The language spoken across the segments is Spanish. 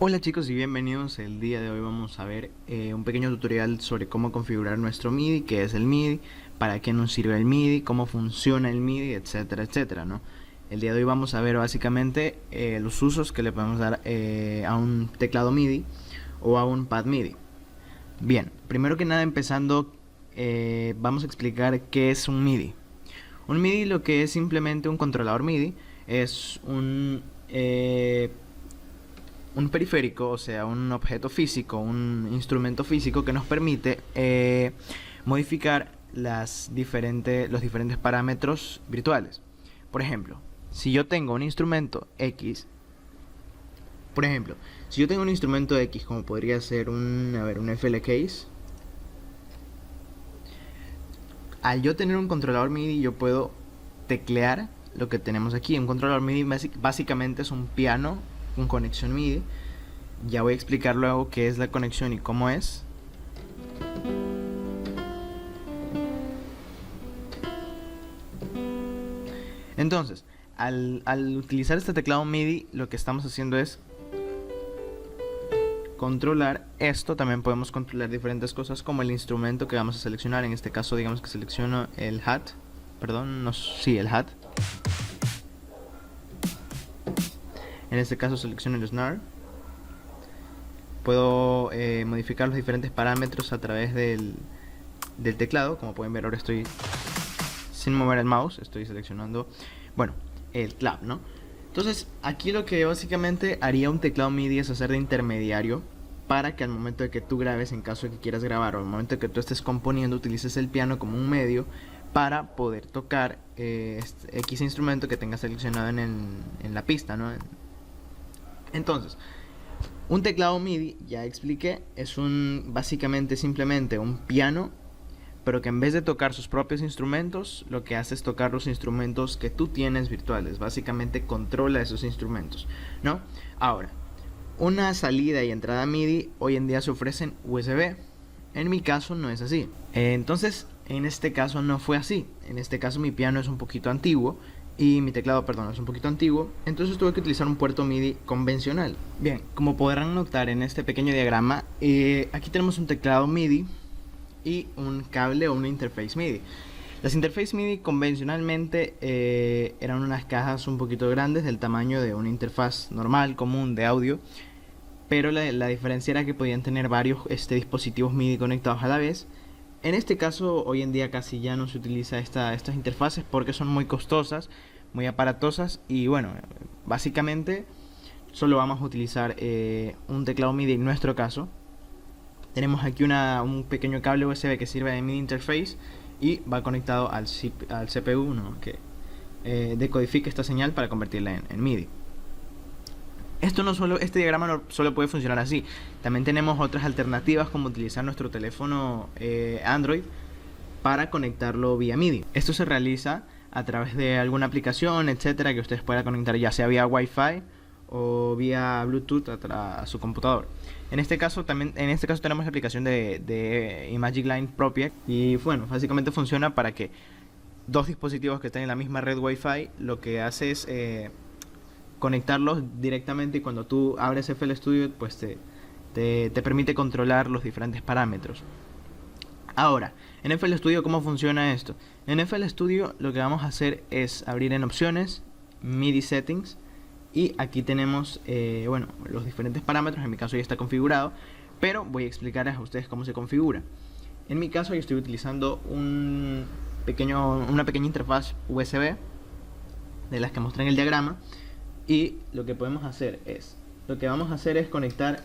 Hola chicos y bienvenidos. El día de hoy vamos a ver un pequeño tutorial sobre cómo configurar nuestro MIDI, qué es el MIDI, para qué nos sirve el MIDI, cómo funciona el MIDI, etcétera, etcétera, ¿no? El día de hoy vamos a ver básicamente los usos que le podemos dar a un teclado MIDI o a un pad MIDI. Bien, primero que nada empezando vamos a explicar qué es un MIDI. Un MIDI lo que es simplemente un controlador MIDI es un periférico, o sea, un objeto físico, un instrumento físico que nos permite modificar los diferentes parámetros virtuales. Por ejemplo, si yo tengo un instrumento X, como podría ser un FL Case, al yo tener un controlador MIDI yo puedo teclear lo que tenemos aquí. Un controlador MIDI básicamente es un piano con conexión MIDI. Ya voy a explicar luego qué es la conexión y cómo es. Entonces, al utilizar este teclado MIDI, lo que estamos haciendo es controlar esto. También podemos controlar diferentes cosas como el instrumento que vamos a seleccionar. En este caso, digamos que selecciono el hat. Perdón, no, sí, el hat. En este caso selecciono el snare. Puedo modificar los diferentes parámetros a través del teclado. Como pueden ver, ahora estoy sin mover el mouse, estoy seleccionando, bueno, el clap, ¿no? Entonces, aquí lo que básicamente haría un teclado MIDI es hacer de intermediario para que al momento de que tú grabes, en caso de que quieras grabar, o al momento de que tú estés componiendo, utilices el piano como un medio para poder tocar X instrumento que tengas seleccionado en la pista, ¿no? Entonces, un teclado MIDI, ya expliqué, es básicamente simplemente un piano, pero que en vez de tocar sus propios instrumentos, lo que hace es tocar los instrumentos que tú tienes virtuales. Básicamente controla esos instrumentos, ¿no? Ahora, una salida y entrada MIDI hoy en día se ofrecen USB. En mi caso no es así. Entonces, en este caso no fue así. En este caso mi piano es un poquito antiguo y mi teclado, perdón, es un poquito antiguo, entonces tuve que utilizar un puerto MIDI convencional. Bien, como podrán notar en este pequeño diagrama, aquí tenemos un teclado MIDI y un cable o una interface MIDI. Las interface MIDI convencionalmente eran unas cajas un poquito grandes, del tamaño de una interfaz normal, común de audio, pero la diferencia era que podían tener varios dispositivos MIDI conectados a la vez. En este caso, hoy en día casi ya no se utiliza estas interfaces porque son muy costosas, muy aparatosas, y bueno, básicamente solo vamos a utilizar un teclado MIDI en nuestro caso. Tenemos aquí un pequeño cable USB que sirve de MIDI interface y va conectado al CPU, ¿no? Que decodifica esta señal para convertirla en MIDI. Este diagrama no solo puede funcionar así. También tenemos otras alternativas, como utilizar nuestro teléfono Android para conectarlo vía MIDI. Esto se realiza a través de alguna aplicación, etcétera, que ustedes puedan conectar ya sea vía Wi-Fi o vía Bluetooth a su computador. En este caso tenemos la aplicación de Imagic Line propia, y bueno, básicamente funciona para que dos dispositivos que estén en la misma red Wi-Fi, lo que hace es conectarlos directamente, y cuando tú abres FL Studio pues te permite controlar los diferentes parámetros. Ahora, en FL Studio, ¿cómo funciona esto? En FL Studio lo que vamos a hacer es abrir en opciones, MIDI settings, y aquí tenemos bueno, los diferentes parámetros. En mi caso ya está configurado, pero voy a explicar a ustedes cómo se configura. En mi caso yo estoy utilizando una pequeña interfaz USB de las que mostré en el diagrama, y lo que vamos a hacer es conectar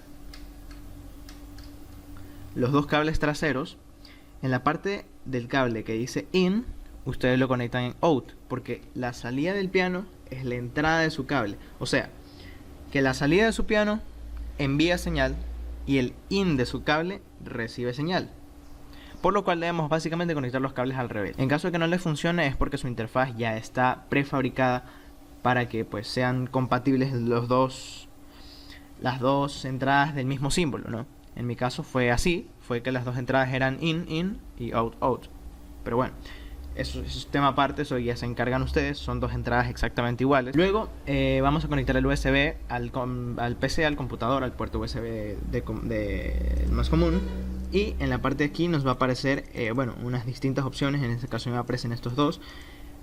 los dos cables traseros. En la parte del cable que dice in, ustedes lo conectan en out, porque la salida del piano es la entrada de su cable. O sea, que la salida de su piano envía señal y el in de su cable recibe señal. Por lo cual debemos básicamente conectar los cables al revés. En caso de que no les funcione es porque su interfaz ya está prefabricada para que pues sean compatibles las dos entradas del mismo símbolo, ¿no? En mi caso fue así, fue que las dos entradas eran in y out. Pero bueno, eso es tema aparte, eso ya se encargan ustedes, son dos entradas exactamente iguales. Luego vamos a conectar el USB al PC, al computador, al puerto USB el más común. Y en la parte de aquí nos va a aparecer, bueno, unas distintas opciones. En este caso me aparecen estos dos,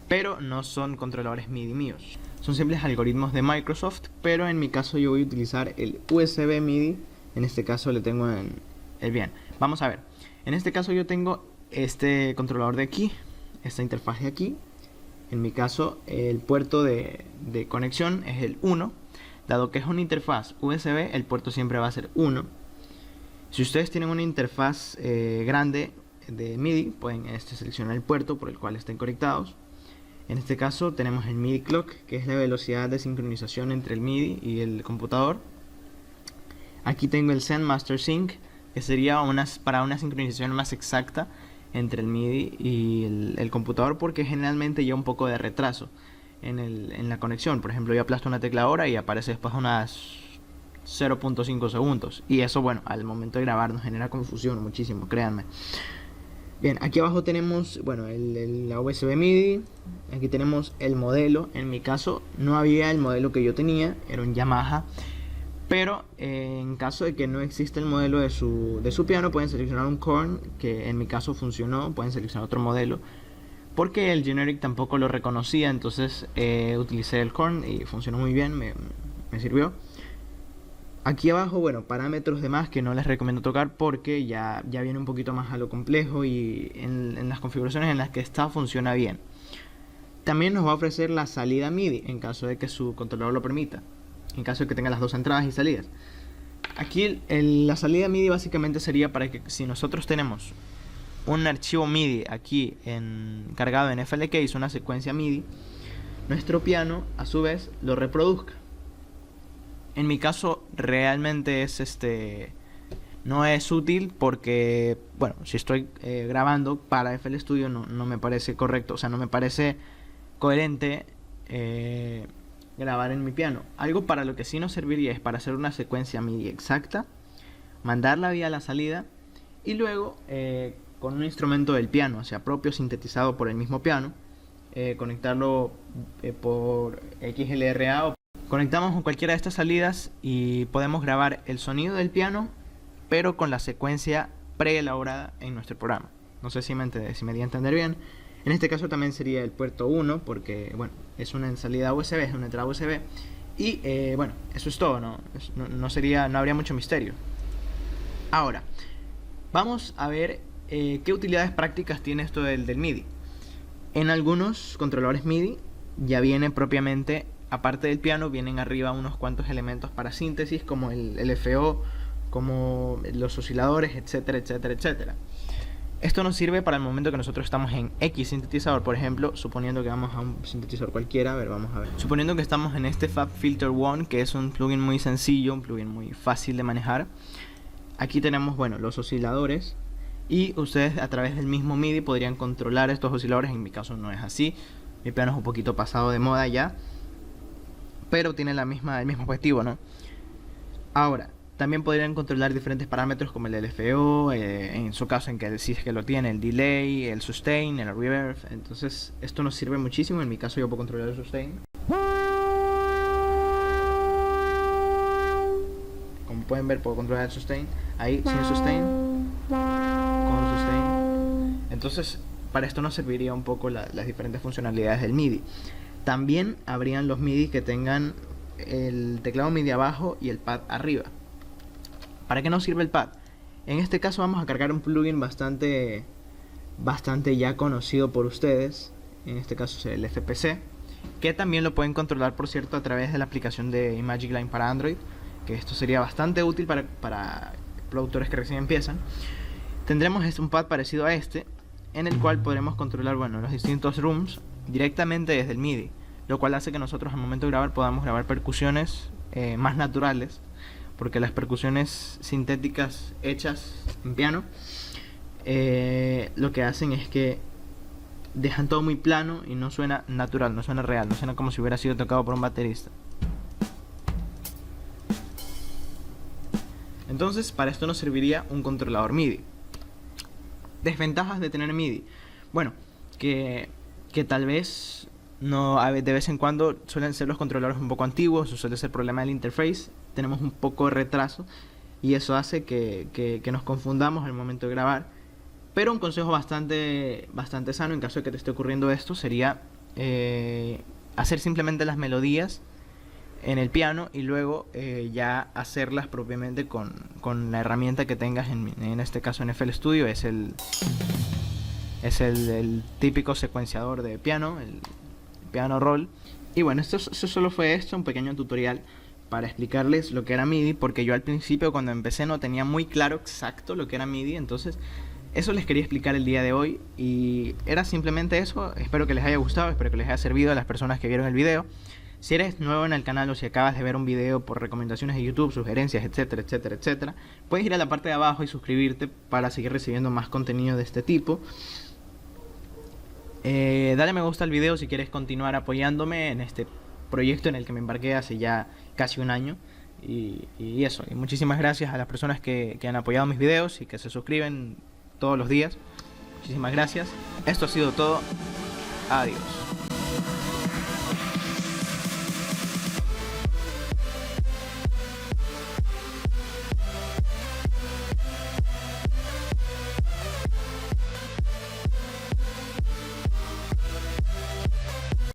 pero no son controladores MIDI míos. Son simples algoritmos de Microsoft, pero en mi caso yo voy a utilizar el USB MIDI. En este caso le tengo en el bien. Vamos a ver. En este caso yo tengo este controlador de aquí, esta interfaz de aquí. En mi caso el puerto de conexión es el 1. Dado que es una interfaz USB, el puerto siempre va a ser 1. Si ustedes tienen una interfaz grande de MIDI, pueden seleccionar el puerto por el cual estén conectados. En este caso tenemos el MIDI Clock, que es la velocidad de sincronización entre el MIDI y el computador. Aquí tengo el Zen Master Sync, que sería para una sincronización más exacta entre el MIDI y el computador, porque generalmente lleva un poco de retraso en la conexión. Por ejemplo, yo aplasto una tecla ahora y aparece después unas 0.5 segundos, y eso, bueno, al momento de grabar nos genera confusión muchísimo, créanme. Bien, aquí abajo tenemos, bueno, la USB MIDI. Aquí tenemos el modelo. En mi caso no había el modelo que yo tenía, era un Yamaha. Pero en caso de que no exista el modelo de su piano, pueden seleccionar un Korn, que en mi caso funcionó. Pueden seleccionar otro modelo, porque el Generic tampoco lo reconocía. Entonces utilicé el Korn y funcionó muy bien, me sirvió. Aquí abajo, bueno, parámetros demás que no les recomiendo tocar, porque ya viene un poquito más a lo complejo, y en las configuraciones en las que está funciona bien. También nos va a ofrecer la salida MIDI en caso de que su controlador lo permita, en caso de que tenga las dos entradas y salidas. Aquí la salida MIDI básicamente sería para que, si nosotros tenemos un archivo MIDI aquí cargado en FLK, es una secuencia MIDI, nuestro piano a su vez lo reproduzca. En mi caso realmente no es útil, porque, bueno, si estoy grabando para FL Studio no me parece correcto, o sea, no me parece coherente grabar en mi piano. Algo para lo que sí nos serviría es para hacer una secuencia MIDI exacta, mandarla vía la salida, y luego con un instrumento del piano, o sea, propio, sintetizado por el mismo piano, conectarlo por XLRA, o conectamos con cualquiera de estas salidas y podemos grabar el sonido del piano, pero con la secuencia preelaborada en nuestro programa. No sé si me di a entender bien. En este caso también sería el puerto 1, porque, bueno, es una salida USB, es una entrada USB. Y bueno, eso es todo, no habría mucho misterio. Ahora, vamos a ver qué utilidades prácticas tiene esto del MIDI. En algunos controladores MIDI ya viene propiamente, aparte del piano, vienen arriba unos cuantos elementos para síntesis, como el LFO, como los osciladores, etcétera, etcétera, etcétera. Esto nos sirve para el momento que nosotros estamos en X sintetizador, por ejemplo, suponiendo que vamos a un sintetizador cualquiera. A ver, vamos a ver. Suponiendo que estamos en este FabFilter One, que es un plugin muy sencillo, un plugin muy fácil de manejar. Aquí tenemos, bueno, los osciladores, y ustedes a través del mismo MIDI podrían controlar estos osciladores. En mi caso no es así, mi piano es un poquito pasado de moda ya, pero tiene el mismo objetivo, ¿no? Ahora, también podrían controlar diferentes parámetros como el LFO, en su caso, si es que lo tiene, el delay, el sustain, el reverb. Entonces esto nos sirve muchísimo. En mi caso yo puedo controlar el sustain. Como pueden ver, puedo controlar el sustain ahí sin sustain, con sustain. Entonces para esto nos serviría un poco las diferentes funcionalidades del MIDI. También habrían los MIDI que tengan el teclado MIDI abajo y el pad arriba. ¿Para qué nos sirve el pad? En este caso vamos a cargar un plugin bastante ya conocido por ustedes. En este caso es el FPC, que también lo pueden controlar, por cierto, a través de la aplicación de Imagic Line para Android, que esto sería bastante útil para productores que recién empiezan. Tendremos un pad parecido a este, en el cual podremos controlar, bueno, los distintos rooms directamente desde el MIDI, lo cual hace que nosotros al momento de grabar podamos grabar percusiones más naturales, porque las percusiones sintéticas hechas en piano lo que hacen es que dejan todo muy plano y no suena natural, no suena real, no suena como si hubiera sido tocado por un baterista. Entonces para esto nos serviría un controlador MIDI. Desventajas de tener MIDI. Bueno, que, que tal vez no, de vez en cuando suelen ser los controladores un poco antiguos, o suele ser problema del interface, tenemos un poco de retraso y eso hace que nos confundamos al momento de grabar. Pero un consejo bastante sano en caso de que te esté ocurriendo esto sería hacer simplemente las melodías en el piano y luego ya hacerlas propiamente con la herramienta que tengas, en este caso en FL Studio es el típico secuenciador de piano, el piano roll. Y bueno, eso solo fue un pequeño tutorial para explicarles lo que era MIDI, porque yo al principio cuando empecé no tenía muy claro exacto lo que era MIDI, entonces eso les quería explicar el día de hoy y era simplemente eso. Espero que les haya gustado, espero que les haya servido a las personas que vieron el video. Si eres nuevo en el canal o si acabas de ver un video por recomendaciones de YouTube, sugerencias, etcétera, etcétera, etcétera, puedes ir a la parte de abajo y suscribirte para seguir recibiendo más contenido de este tipo. Dale me gusta al video si quieres continuar apoyándome en este proyecto en el que me embarqué hace ya casi un año. Y eso, y muchísimas gracias a las personas que han apoyado mis videos y que se suscriben todos los días. Muchísimas gracias. Esto ha sido todo. Adiós.